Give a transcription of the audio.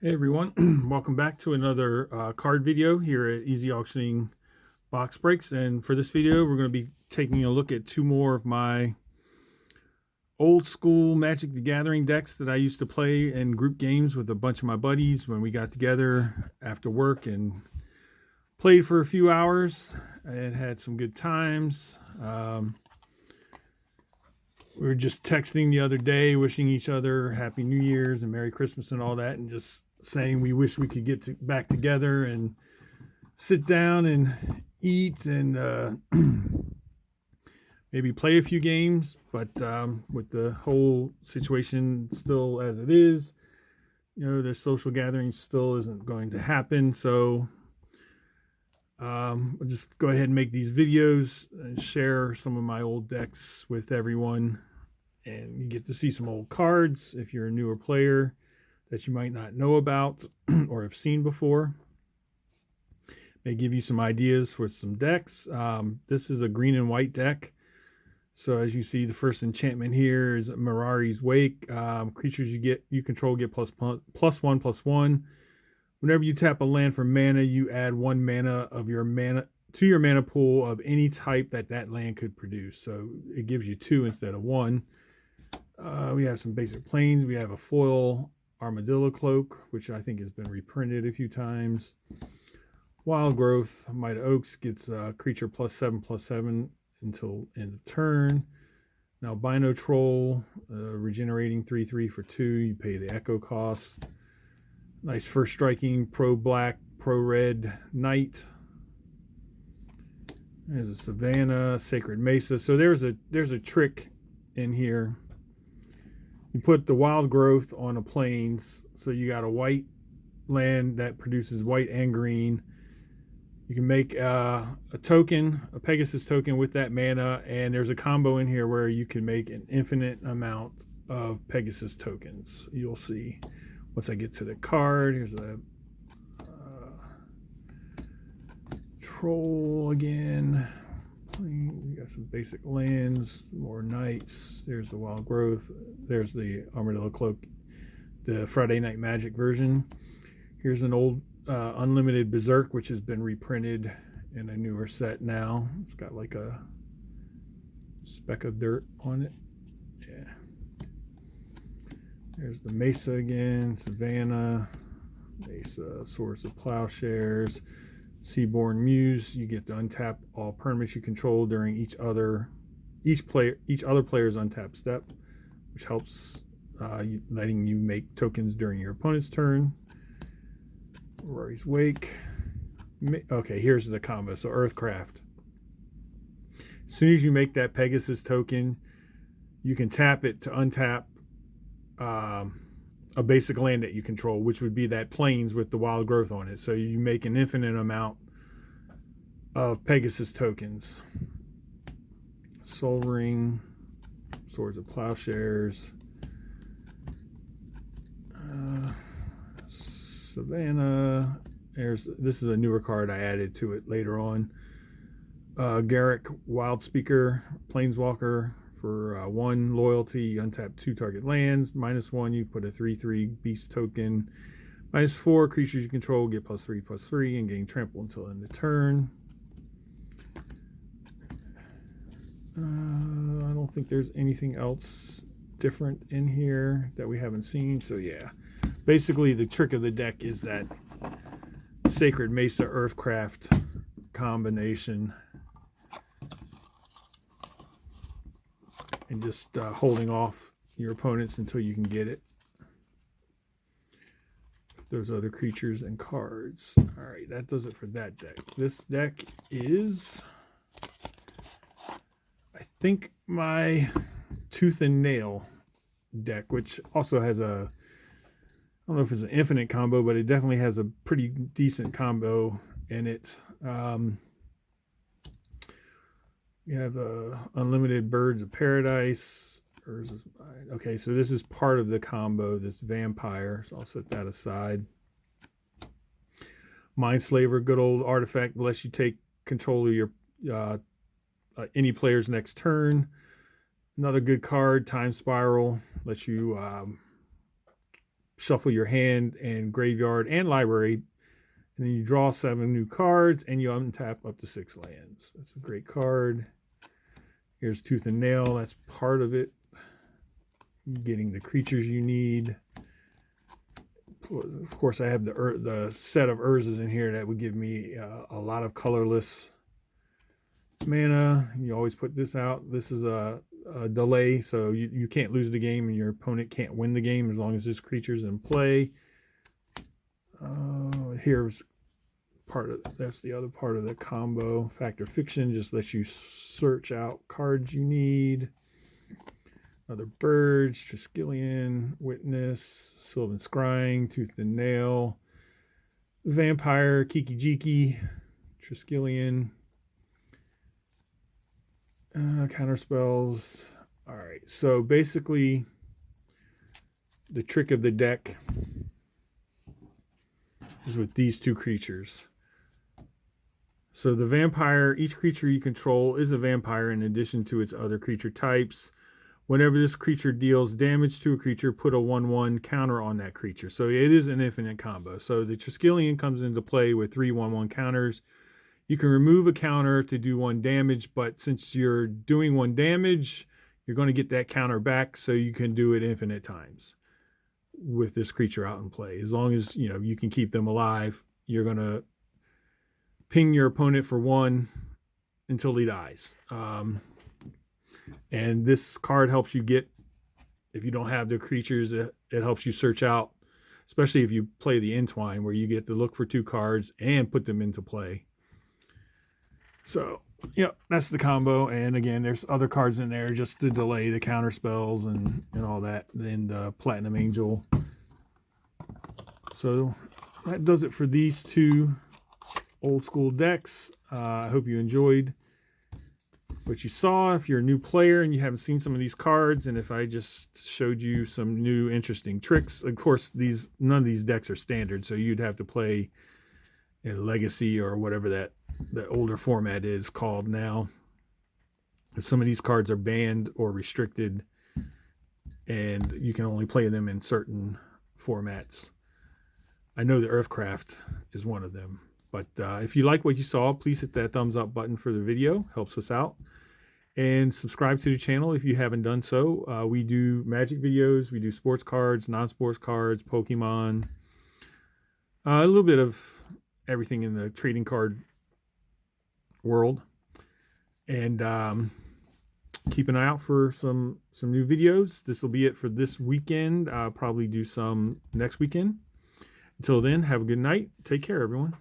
Hey everyone, welcome back to another card video here at Easy Auctioning Box Breaks. And for this video, we're going to be taking a look at two more of my old school Magic the Gathering decks that I used to play in group games with a bunch of my buddies when we got together after work and played for a few hours and had some good times. We were just texting the other day, wishing each other Happy New Year's and Merry Christmas and all that, and just saying we wish we could get back together and sit down and eat and maybe play a few games. But with the whole situation still as it is, the social gathering still isn't going to happen. So I'll just go ahead and make these videos and share some of my old decks with everyone. And you get to see some old cards if you're a newer player that you might not know about or have seen before. May give you some ideas for some decks. This is a green and white deck. So as you see, the first enchantment here is Mirari's Wake. Creatures you control get +1/+1. Whenever you tap a land for mana, you add 1 mana of your mana to your mana pool of any type that land could produce. So it gives you 2 instead of 1. We have some basic planes. We have a foil Armadillo Cloak, which I think has been reprinted a few times. Wild Growth, Might of Oaks gets creature +7/+7 until end of turn. Now Albino Troll, regenerating 3/3 for 2. You pay the echo cost. Nice first striking pro black, pro red Knight. There's a Savannah, Sacred Mesa. So there's a trick in here. You put the Wild Growth on a plains, so you got a white land that produces white and green. You can make a token, a Pegasus token with that mana, and there's a combo in here where you can make an infinite amount of Pegasus tokens. You'll see once I get to the card. Here's a troll again. We got some basic lands, more knights. There's the Wild Growth. There's the Armadillo Cloak, the Friday Night Magic version. Here's an old Unlimited Berserk, which has been reprinted in a newer set now. It's got like a speck of dirt on it. Yeah. There's the Mesa again, Savannah, Mesa, Swords of Plowshares. Seaborn Muse, you get to untap all permanents you control during each other player's untap step, which helps letting you make tokens during your opponent's turn. Rory's Wake. Okay, here's the combo. So Earthcraft. As soon as you make that Pegasus token, you can tap it to untap a basic land that you control, which would be that plains with the Wild Growth on it. So you make an infinite amount of Pegasus tokens. Soul Ring, Swords of Plowshares, Savannah. This is a newer card I added to it later on. Garrick Wildspeaker, Planeswalker. For 1 loyalty, you untap 2 target lands. -1, you put a 3/3 beast token. -4, creatures you control get +3/+3 and gain trample until end of turn. I don't think there's anything else different in here that we haven't seen. So yeah, basically the trick of the deck is that Sacred Mesa Earthcraft combination. And just holding off your opponents until you can get it. Those other creatures and cards. All right, that does it for that deck. This deck is, I think, my Tooth and Nail deck, which also has I don't know if it's an infinite combo, but it definitely has a pretty decent combo in it. We have Unlimited Birds of Paradise. Okay, so this is part of the combo, this vampire. So I'll set that aside. Mindslaver, good old artifact, lets you take control of your any player's next turn. Another good card, Time Spiral, lets you shuffle your hand and graveyard and library, and then you draw 7 new cards and you untap up to 6 lands. That's a great card. Here's Tooth and Nail. That's part of it. Getting the creatures you need. Of course, I have the set of Urzas in here that would give me a lot of colorless mana. You always put this out. This is a delay, so you can't lose the game and your opponent can't win the game as long as this creature's in play. Here's that's the other part of the combo. Fact or Fiction just lets you search out cards you need. Another Birds, Triskelion, Witness, Sylvan Scrying, Tooth and Nail, Vampire, Kiki Jiki, Triskelion, counter spells. All right, so basically the trick of the deck is with these 2 creatures. So the vampire, each creature you control is a vampire in addition to its other creature types. Whenever this creature deals damage to a creature, put a 1/1 counter on that creature. So it is an infinite combo. So the Triskelion comes into play with 3 1/1 counters. You can remove a counter to do 1 damage, but since you're doing 1 damage, you're going to get that counter back, so you can do it infinite times with this creature out in play. As long as you can keep them alive, you're going to ping your opponent for 1 until he dies. And this card helps you get, if you don't have the creatures, it helps you search out, especially if you play the Entwine, where you get to look for 2 cards and put them into play. So, that's the combo. And again, there's other cards in there just to delay the counter spells and all that. Then the Platinum Angel. So that does it for these 2 old school decks. I hope you enjoyed what you saw. If you're a new player and you haven't seen some of these cards, and if I just showed you some new interesting tricks, of course none of these decks are standard, so you'd have to play in Legacy or whatever that older format is called now. Some of these cards are banned or restricted, and you can only play them in certain formats. I know the Earthcraft is one of them. But if you like what you saw, please hit that thumbs up button for the video. Helps us out. And subscribe to the channel if you haven't done so. We do Magic videos. We do sports cards, non-sports cards, Pokemon. A little bit of everything in the trading card world. And keep an eye out for some new videos. This will be it for this weekend. I'll probably do some next weekend. Until then, have a good night. Take care, everyone.